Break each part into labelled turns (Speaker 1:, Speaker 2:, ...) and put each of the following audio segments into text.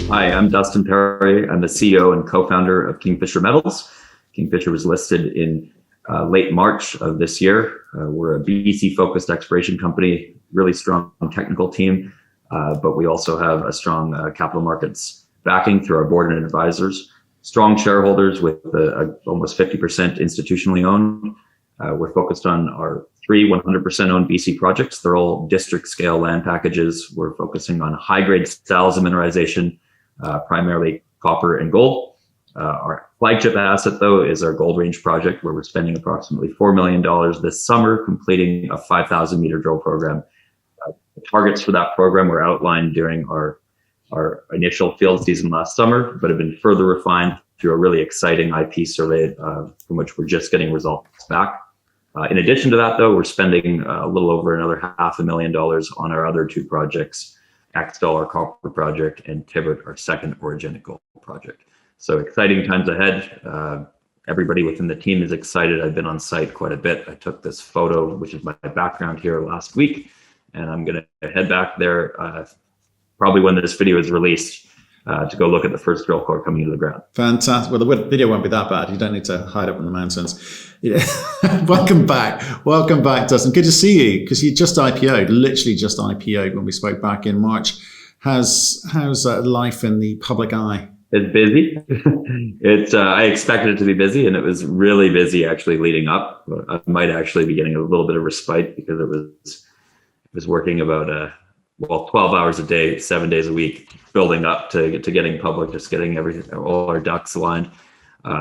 Speaker 1: Hi, I'm Dustin Perry. I'm the CEO and co-founder of Kingfisher Metals. Kingfisher was listed in late March of this year. We're a BC-focused exploration company, really strong technical team, but we also have a strong capital markets backing through our board and advisors. Strong shareholders with almost 50% institutionally owned. We're focused on our 100% owned BC projects. They're all district scale land packages. We're focusing on high grade styles of mineralization, primarily copper and gold. Our flagship asset, though, is our Gold Range project, where we're spending approximately $4 million this summer, completing a 5,000 meter drill program. The targets for that program were outlined during our initial field season last summer, but have been further refined through a really exciting IP survey from which we're just getting results back. In addition to that, though, we're spending a little over another $500,000 on our other two projects, Axtell, our copper project, and Tibbert, our second orogenic gold project. So exciting times ahead. Everybody within the team is excited. I've been on site quite a bit. I took this photo, which is my background here, last week, and I'm going to head back there probably when this video is released to go look at the first drill core coming into the ground.
Speaker 2: Fantastic. Well, the video won't be that bad. You don't need to hide up in the mountains. Yeah. Welcome back, Dustin. Good to see you, because you just IPO'd, literally just IPO'd when we spoke back in March. How's life in the public eye?
Speaker 1: It's busy. I expected it to be busy, and it was really busy actually leading up. I might actually be getting a little bit of respite because it was working about 12 hours a day, 7 days a week, building up to getting public, just getting everything, all our ducks aligned.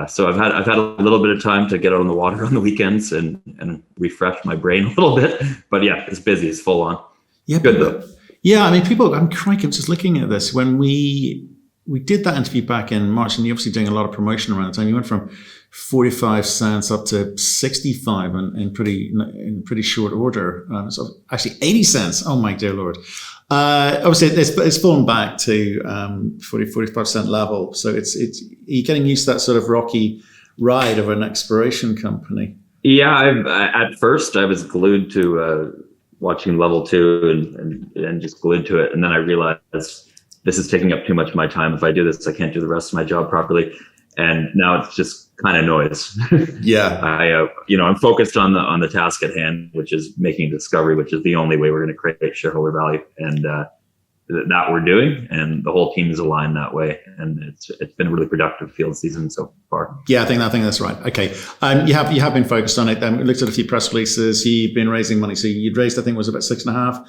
Speaker 1: So I've had a little bit of time to get out on the water on the weekends and refresh my brain a little bit. But yeah, it's busy. It's full on.
Speaker 2: Yeah,
Speaker 1: good though.
Speaker 2: Yeah, I mean, I'm just looking at this. When we did that interview back in March, and you're obviously doing a lot of promotion around the time. You went from 45 cents up to 65 in pretty short order. So actually 80 cents. Oh my dear Lord. Obviously it's fallen back to 45 cent level. So you're getting used to that sort of rocky ride of an exploration company.
Speaker 1: Yeah, at first I was glued to watching level 2 and just glued to it. And then I realized this is taking up too much of my time. If I do this, I can't do the rest of my job properly. And now it's just kind of noise.
Speaker 2: Yeah.
Speaker 1: I'm focused on the task at hand, which is making a discovery, which is the only way we're going to create shareholder value. And that we're doing, and the whole team is aligned that way. And it's been a really productive field season so far.
Speaker 2: Yeah, I think that's right. Okay. You have been focused on it. We looked at a few press releases. You've been raising money. So you'd raised, I think it was about 6.5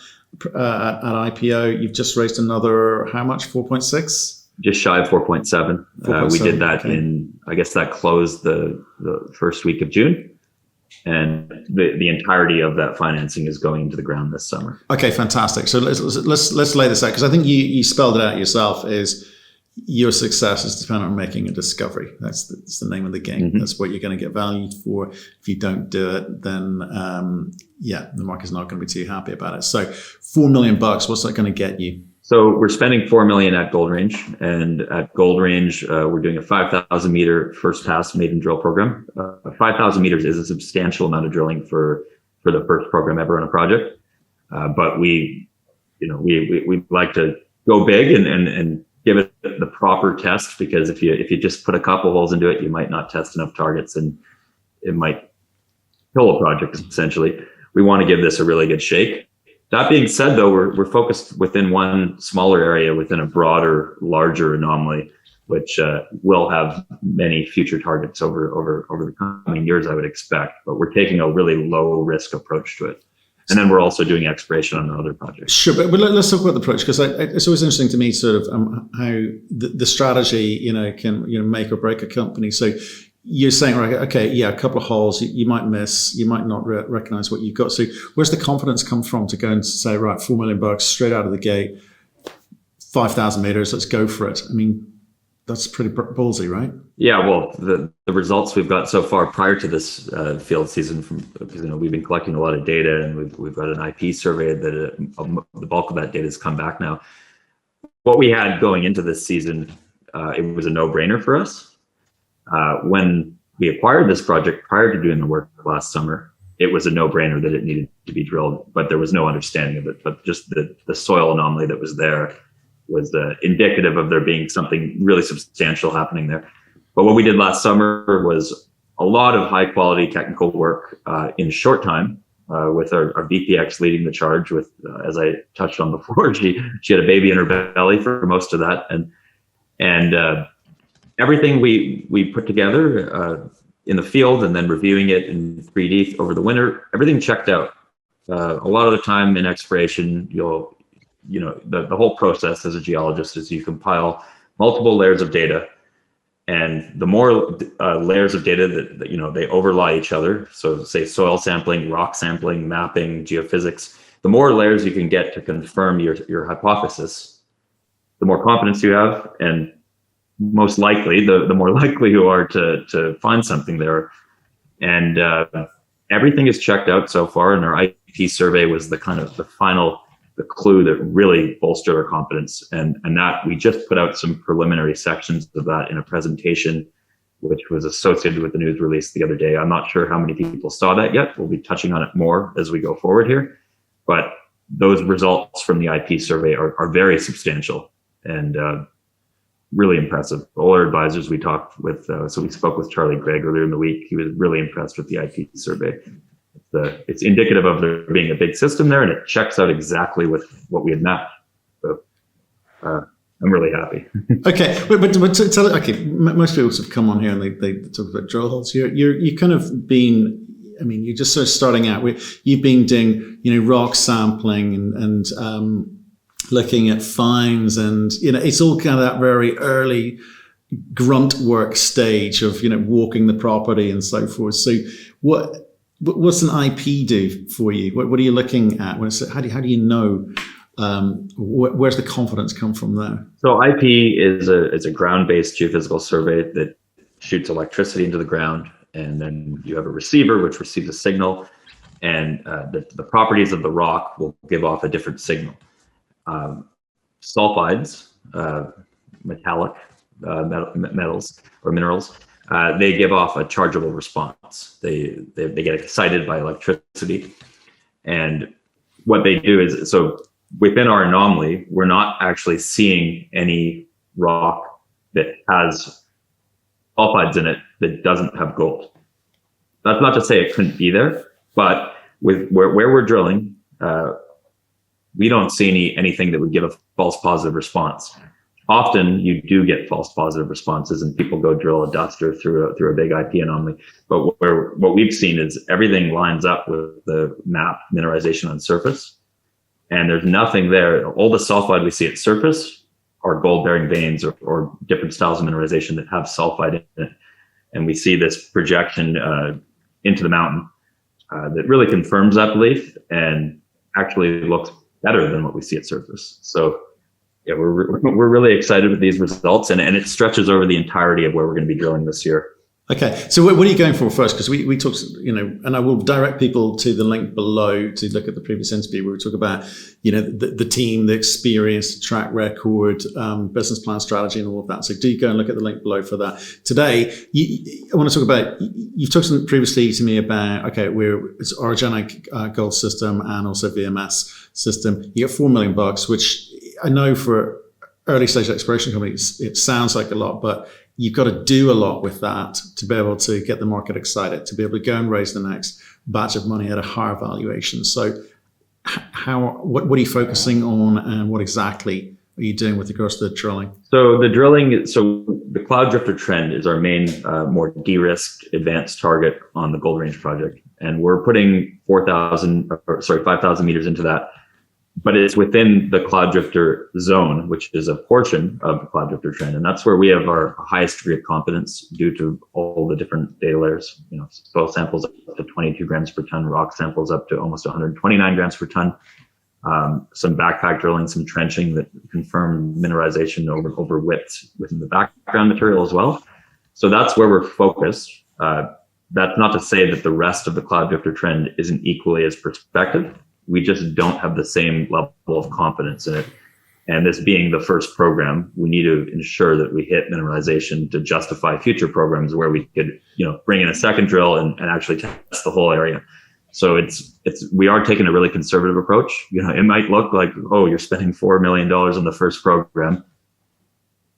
Speaker 2: at IPO. You've just raised another, how much? 4.6?
Speaker 1: Just shy of 4.7. We did that in, I guess that closed the first week of June. And the entirety of that financing is going into the ground this summer.
Speaker 2: Okay, fantastic. So let's lay this out, because I think you spelled it out yourself. Is your success is dependent on making a discovery. That's the name of the game. Mm-hmm. That's what you're going to get valued for. If you don't do it, then the market's not going to be too happy about it. So $4 million, what's that going to get you?
Speaker 1: So we're spending $4 million at Gold Range, and at Gold Range, we're doing a 5,000 meter first pass maiden drill program. 5,000 meters is a substantial amount of drilling for the first program ever on a project. But we like to go big and give it the proper test, because if you just put a couple holes into it, you might not test enough targets, and it might kill a project essentially. We want to give this a really good shake. That being said, though, we're focused within one smaller area within a broader, larger anomaly, which will have many future targets over the coming years, I would expect. But we're taking a really low risk approach to it. And then we're also doing exploration on other projects.
Speaker 2: Sure, but let's talk about the approach, because it's always interesting to me sort of how the strategy can make or break a company. So you're saying, right, okay, yeah, a couple of holes, you might miss, you might not recognize what you've got. So where's the confidence come from to go and say, right, $4 million straight out of the gate, 5,000 meters, let's go for it? I mean, that's pretty ballsy, right? Yeah,
Speaker 1: well, the results we've got so far prior to this field season, because we've been collecting a lot of data, and we've got an IP survey that the bulk of that data has come back now. What we had going into this season, it was a no-brainer for us. When we acquired this project prior to doing the work last summer, it was a no-brainer that it needed to be drilled, but there was no understanding of it. But just the soil anomaly that was there indicative of there being something really substantial happening there. But what we did last summer was a lot of high quality technical work in short time, with our VPX leading the charge with, as I touched on before, she had a baby in her belly for most of that. And everything we put together in the field and then reviewing it in 3D over the winter, everything checked out. A lot of the time in exploration, the whole process as a geologist is you compile multiple layers of data, and the more layers of data that they overlie each other. So say soil sampling, rock sampling, mapping, geophysics, the more layers you can get to confirm your hypothesis, the more confidence you have, and most likely the more likely you are to find something there. And everything is checked out so far, and our IP survey was the clue that really bolstered our confidence. And that we just put out some preliminary sections of that in a presentation, which was associated with the news release the other day. I'm not sure how many people saw that yet. We'll be touching on it more as we go forward here. But those results from the IP survey are very substantial and really impressive. All our advisors we talked with, so we spoke with Charlie Gregg earlier in the week. He was really impressed with the IP survey. It's indicative of there being a big system there, and it checks out exactly with what we had mapped. So I'm really happy.
Speaker 2: Okay, but tell it. Okay, most people have come on here and they talk about drill holes. You kind of been. I mean, you're just sort of starting out. You've been doing rock sampling and looking at finds, and it's all kind of that very early grunt work stage of walking the property and so forth. So what's an IP do for you? What are you looking at? How do you know? Where's the confidence come from there?
Speaker 1: So IP is a ground-based geophysical survey that shoots electricity into the ground, and then you have a receiver which receives a signal, and the properties of the rock will give off a different signal. Sulfides, metallic metals or minerals, they give off a chargeable response. They get excited by electricity, and what they do is, so within our anomaly, we're not actually seeing any rock that has sulfides in it that doesn't have gold. That's not to say it couldn't be there, but with where we're drilling, we don't see anything that would give a false positive response. Often you do get false positive responses, and people go drill a duster through a big IP anomaly. But what we've seen is everything lines up with the map mineralization on surface, and there's nothing there. All the sulfide we see at surface are gold-bearing veins or different styles of mineralization that have sulfide in it. And we see this projection into the mountain that really confirms that belief and actually looks better than what we see at surface. So yeah, we're really excited with these results, and it stretches over the entirety of where we're going to be drilling this year.
Speaker 2: Okay, so what are you going for first? Because we talked, and I will direct people to the link below to look at the previous interview where we talk about, the team, the experience, the track record, business plan strategy, and all of that. So do go and look at the link below for that. Today, I want to talk about, you've talked previously to me about, okay, it's orogenic gold system and also VMS system. You get $4 million, which I know for early stage exploration companies, it sounds like a lot, but you've got to do a lot with that to be able to get the market excited, to be able to go and raise the next batch of money at a higher valuation. So what are you focusing on, and what exactly are you doing with regards to the drilling?
Speaker 1: So the Cloud Drifter trend is our main, more de-risked advanced target on the Gold Range project. And we're putting 5,000 meters into that. But it's within the Cloud Drifter zone, which is a portion of the Cloud Drifter trend. And that's where we have our highest degree of confidence due to all the different data layers. Soil samples up to 22 grams per ton, rock samples up to almost 129 grams per ton. Some backpack drilling, some trenching that confirmed mineralization over widths within the background material as well. So that's where we're focused. That's not to say that the rest of the Cloud Drifter trend isn't equally as prospective. We just don't have the same level of confidence in it. And this being the first program, we need to ensure that we hit mineralization to justify future programs where we could, bring in a second drill and actually test the whole area. So we are taking a really conservative approach. It might look like, oh, you're spending $4 million on the first program.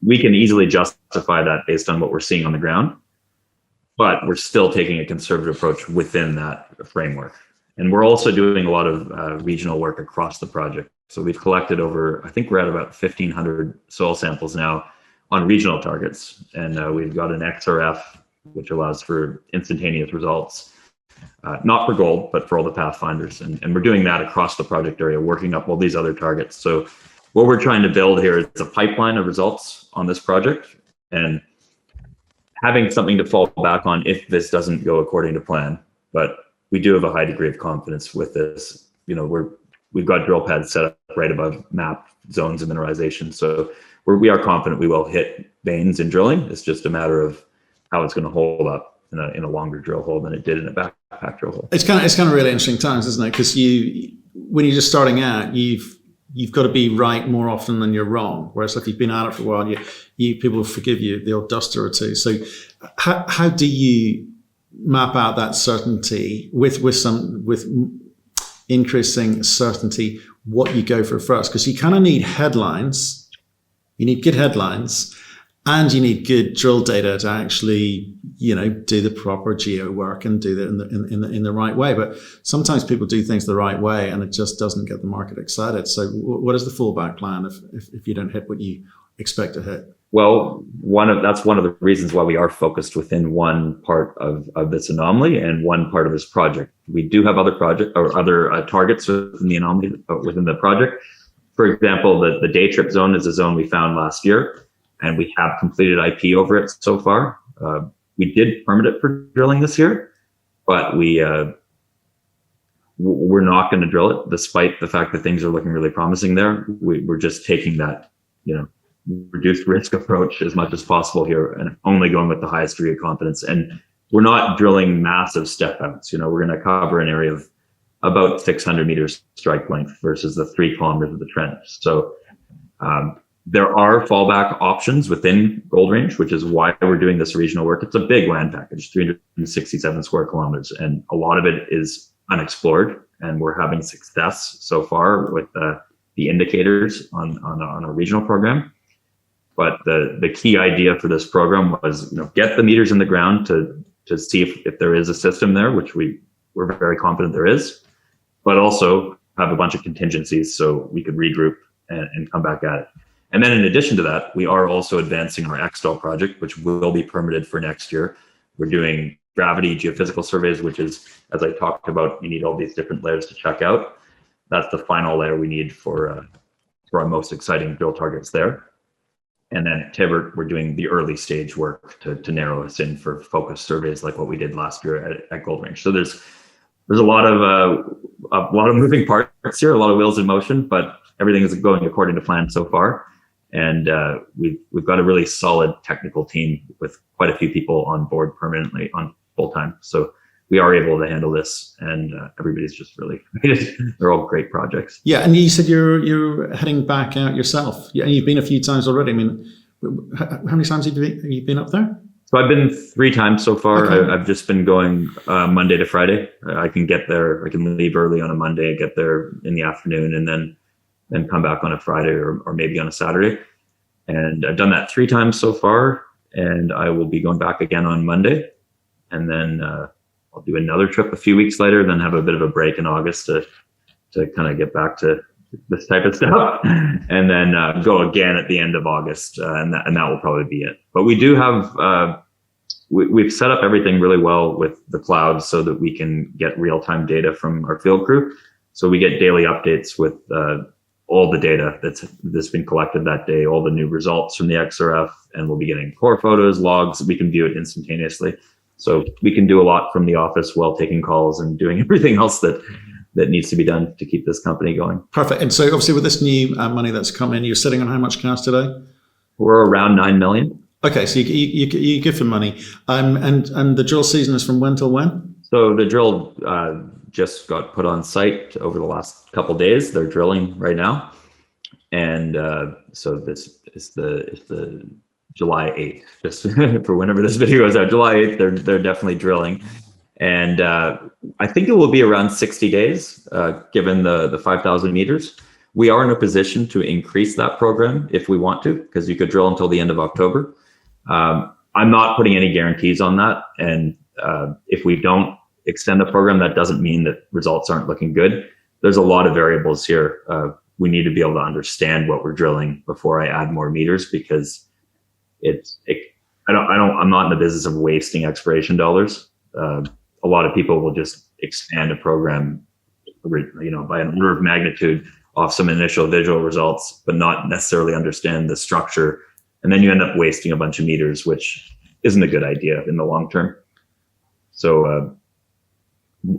Speaker 1: We can easily justify that based on what we're seeing on the ground, but we're still taking a conservative approach within that framework. And we're also doing a lot of regional work across the project. So we've collected I think we're at about 1,500 soil samples now on regional targets. And we've got an XRF, which allows for instantaneous results, not for gold, but for all the pathfinders. And we're doing that across the project area, working up all these other targets. So what we're trying to build here is a pipeline of results on this project and having something to fall back on if this doesn't go according to plan. But we do have a high degree of confidence with this. We've got drill pads set up right above mapped zones of mineralization. So we are confident we will hit veins in drilling. It's just a matter of how it's going to hold up in a longer drill hole than it did in a backpack drill hole.
Speaker 2: It's kind of really interesting times, isn't it? Because when you're just starting out, you've got to be right more often than you're wrong. Whereas if you've been at it for a while, people will forgive you the odd duster or two. So how do you map out that certainty with increasing certainty what you go for first? Because you kind of need headlines. You need good headlines, and you need good drill data to actually, do the proper geo work and do that in the right way. But sometimes people do things the right way, and it just doesn't get the market excited. So, what is the fallback plan if you don't hit what you expect to hit?
Speaker 1: Well, that's one of the reasons why we are focused within one part of this anomaly and one part of this project. We do have other targets within the anomaly within the project. For example, the day trip zone is a zone we found last year, and we have completed IP over it so far. We did permit it for drilling this year, but we're not going to drill it, despite the fact that things are looking really promising there. We're just taking that, reduced risk approach as much as possible here, and only going with the highest degree of confidence. And we're not drilling massive step outs. We're going to cover an area of about 600 meters strike length versus the 3 kilometers of the trench. So there are fallback options within Gold Range, which is why we're doing this regional work. It's a big land package, 367 square kilometers, and a lot of it is unexplored. And we're having success so far with the indicators on a regional program. But the key idea for this program was, get the meters in the ground to see if there is a system there, which we're very confident there is, but also have a bunch of contingencies so we could regroup and come back at it. And then in addition to that, we are also advancing our XSTAL project, which will be permitted for next year. We're doing gravity geophysical surveys, which is, as I talked about, you need all these different layers to check out. That's the final layer we need for our most exciting drill targets there. And then at Tibbert, we're doing the early stage work to narrow us in for focus surveys like what we did last year at Gold Range. So there's a lot of moving parts here, a lot of wheels in motion, but everything is going according to plan so far. And we've got a really solid technical team with quite a few people on board permanently on full time. So we are able to handle this, and everybody's just really excited. They're all great projects.
Speaker 2: Yeah, and you said you're heading back out yourself. Yeah, and you've been a few times already. I mean, how many times have you been up there?
Speaker 1: So I've been 3 times so far.
Speaker 2: Okay.
Speaker 1: I've just been going Monday to Friday. I can get there. I can leave early on a Monday, get there in the afternoon, and then come back on a Friday or maybe on a Saturday. And I've done that 3 times so far, and I will be going back again on Monday. And then I'll do another trip a few weeks later, then have a bit of a break in August to kind of get back to this type of stuff, and then go again at the end of August, and that will probably be it. But we do have we've set up everything really well with the cloud so that we can get real-time data from our field crew. So we get daily updates with all the data that's been collected that day, all the new results from the XRF, and we'll be getting core photos, logs. We can view it instantaneously. So we can do a lot from the office while taking calls and doing everything else that needs to be done to keep this company going.
Speaker 2: Perfect. And so obviously with this new money that's come in, you're sitting on how much cash today?
Speaker 1: We're around 9 million.
Speaker 2: Okay, so you give them money. And the drill season is from when till when?
Speaker 1: So the drill just got put on site over the last couple of days. They're drilling right now. And so this is the July 8th, just for whenever this video goes out, July 8th, they're definitely drilling. And I think it will be around 60 days, given the 5,000 meters. We are in a position to increase that program if we want to, because you could drill until the end of October. I'm not putting any guarantees on that. And if we don't extend the program, that doesn't mean that results aren't looking good. There's a lot of variables here. We need to be able to understand what we're drilling before I add more meters, because I'm not in the business of wasting exploration dollars. A lot of people will just expand a program, by an order of magnitude off some initial visual results, but not necessarily understand the structure. And then you end up wasting a bunch of meters, which isn't a good idea in the long term. So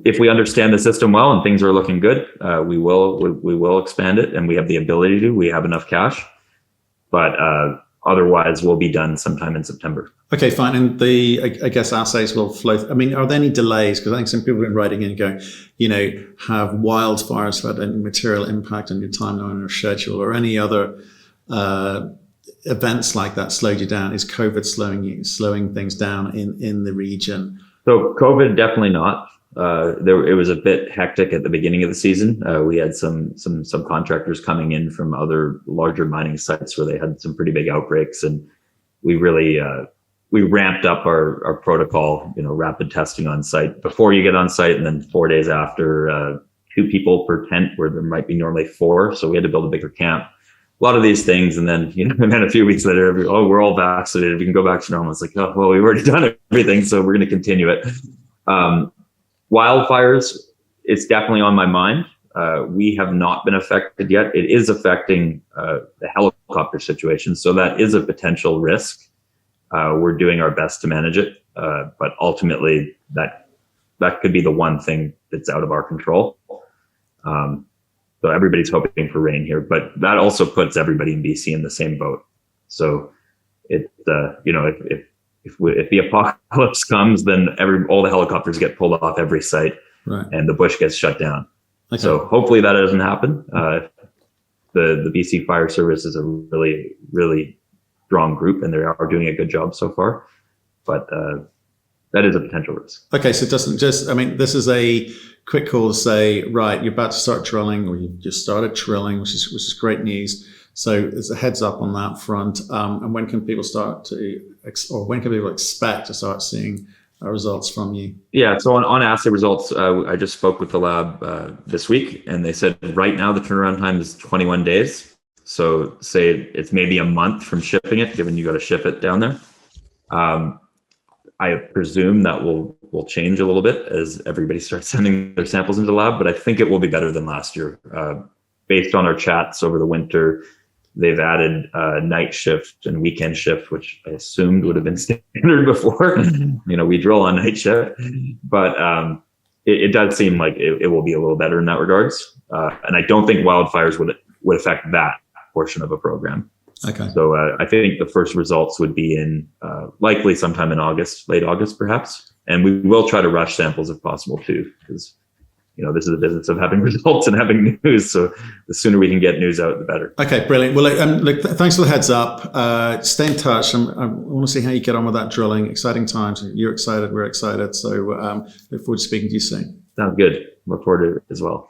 Speaker 1: if we understand the system well and things are looking good, we will expand it, and we have the ability to. We have enough cash, but otherwise we'll be done sometime in September.
Speaker 2: Okay, fine. And I guess assays will flow. I mean, are there any delays? Because I think some people have been writing in and going, have wildfires had any material impact on your timeline or schedule, or any other events like that slowed you down? Is COVID slowing things down in the region?
Speaker 1: So COVID, definitely not. It was a bit hectic at the beginning of the season. We had some contractors coming in from other larger mining sites where they had some pretty big outbreaks, and we really we ramped up our protocol, rapid testing on site before you get on site, and then 4 days after, 2 people per tent where there might be normally 4. So we had to build a bigger camp. A lot of these things, and then and then a few weeks later, we're all vaccinated, we can go back to normal. It's like, oh well, we've already done everything, so we're going to continue it. Wildfires, it's definitely on my mind. We have not been affected yet. It is affecting the helicopter situation, so that is a potential risk. We're doing our best to manage it, but ultimately that could be the one thing that's out of our control. So everybody's hoping for rain here, but that also puts everybody in BC in the same boat. So if the apocalypse comes, then all the helicopters get pulled off every site, right, and the bush gets shut down. Okay. So hopefully that doesn't happen. The BC Fire Service is a really, really strong group, and they are doing a good job so far. But that is a potential risk. Okay, so Dustin,
Speaker 2: this is a quick call to say, right, you're about to start drilling, or you've just started drilling, which is great news. So there's a heads up on that front. And when can people expect to start seeing results from you? Yeah, so on assay results, I just spoke with the lab this week, and they said right now the turnaround time is 21 days. So say it's maybe a month from shipping it, given you got to ship it down there. I presume that will change a little bit as everybody starts sending their samples into the lab, but I think it will be better than last year. Based on our chats over the winter, they've added night shift and weekend shift, which I assumed would have been standard before. We drill on night shift, but it does seem like it will be a little better in that regards. And I don't think wildfires would affect that portion of a program. Okay. So I think the first results would be in likely sometime in August, late August, perhaps. And we will try to rush samples if possible too, because this is the business of having results and having news. So the sooner we can get news out, the better. Okay, brilliant. Well, thanks for the heads up. Stay in touch. I want to see how you get on with that drilling. Exciting times. You're excited. We're excited. So look forward to speaking to you soon. Sounds good. Look forward to it as well.